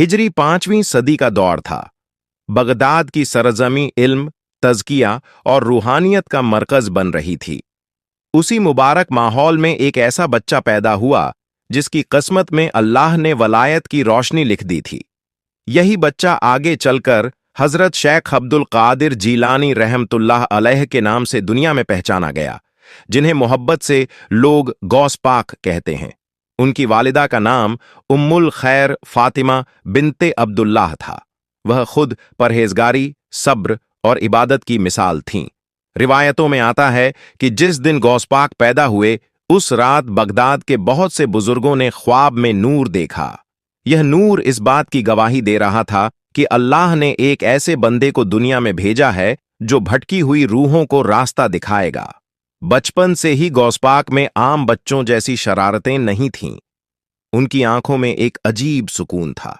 हिजरी 5वीं सदी का दौर था। बगदाद की सरजमी इल्म, तज़किया और रूहानियत का मरकज बन रही थी। उसी मुबारक माहौल में एक ऐसा बच्चा पैदा हुआ जिसकी किस्मत में अल्लाह ने वलायत की रोशनी लिख दी थी। यही बच्चा आगे चलकर हजरत शेख अब्दुल कादिर जीलानी रहमतुल्लाह अलैह के नाम से दुनिया में पहचाना गया, जिन्हें मोहब्बत से लोग गौस पाक कहते हैं। उनकी वालिदा का नाम उम्मुल खैर फातिमा बिनते अब्दुल्लाह था। वह खुद परहेजगारी, सब्र और इबादत की मिसाल थीं। रिवायतों में आता है कि जिस दिन गौस पाक पैदा हुए, उस रात बगदाद के बहुत से बुजुर्गों ने ख्वाब में नूर देखा। यह नूर इस बात की गवाही दे रहा था कि अल्लाह ने एक ऐसे बंदे को दुनिया में भेजा है जो भटकी हुई रूहों को रास्ता दिखाएगा। बचपन से ही गौस पाक में आम बच्चों जैसी शरारतें नहीं थीं। उनकी आंखों में एक अजीब सुकून था।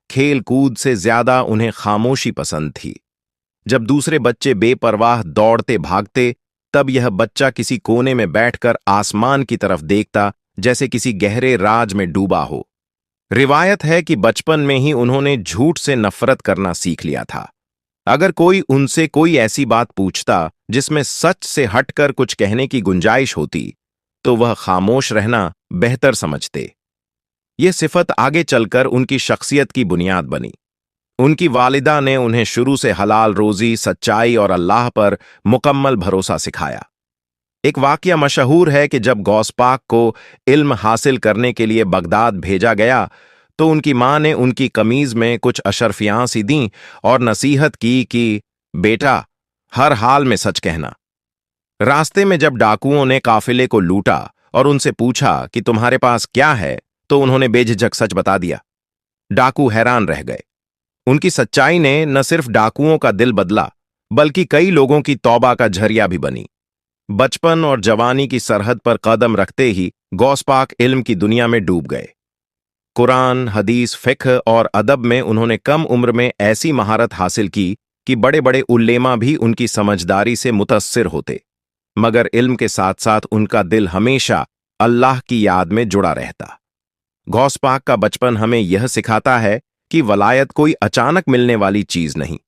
खेल कूद से ज्यादा उन्हें खामोशी पसंद थी। जब दूसरे बच्चे बेपरवाह दौड़ते भागते, तब यह बच्चा किसी कोने में बैठकर आसमान की तरफ देखता, जैसे किसी गहरे राज में डूबा हो। रिवायत है कि बचपन में ही उन्होंने झूठ से नफरत करना सीख लिया था। अगर कोई उनसे कोई ऐसी बात पूछता जिसमें सच से हटकर कुछ कहने की गुंजाइश होती, तो वह खामोश रहना बेहतर समझते। ये सिफत आगे चलकर उनकी शख्सियत की बुनियाद बनी। उनकी वालिदा ने उन्हें शुरू से हलाल रोजी, सच्चाई और अल्लाह पर मुकम्मल भरोसा सिखाया। एक वाकया मशहूर है कि जब गौस पाक को इल्म हासिल करने के लिए बगदाद भेजा गया, तो उनकी मां ने उनकी कमीज में कुछ अशरफियां सी दीं और नसीहत की कि बेटा, हर हाल में सच कहना। रास्ते में जब डाकुओं ने काफिले को लूटा और उनसे पूछा कि तुम्हारे पास क्या है, तो उन्होंने बेझिझक सच बता दिया। डाकू हैरान रह गए। उनकी सच्चाई ने न सिर्फ डाकुओं का दिल बदला, बल्कि कई लोगों की तौबा का झरिया भी बनी। बचपन और जवानी की सरहद पर कदम रखते ही गौस पाक इल्म की दुनिया में डूब गए। कुरान, हदीस, फिक्ह और अदब में उन्होंने कम उम्र में ऐसी महारत हासिल की कि बड़े बड़े उल्लेमा भी उनकी समझदारी से मुतस्सिर होते। मगर इल्म के साथ साथ उनका दिल हमेशा अल्लाह की याद में जुड़ा रहता। गौस पाक का बचपन हमें यह सिखाता है कि वलायत कोई अचानक मिलने वाली चीज नहीं,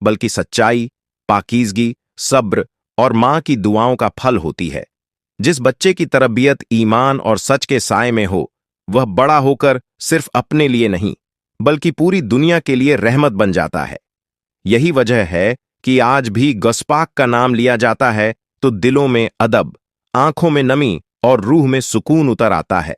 बल्कि सच्चाई, पाकीज़गी, सब्र और मां की दुआओं का फल होती है। जिस बच्चे की तरबियत ईमान और सच के साए में हो, वह बड़ा होकर सिर्फ अपने लिए नहीं, बल्कि पूरी दुनिया के लिए रहमत बन जाता है। यही वजह है कि आज भी गौस पाक का नाम लिया जाता है तो दिलों में अदब, आंखों में नमी और रूह में सुकून उतर आता है।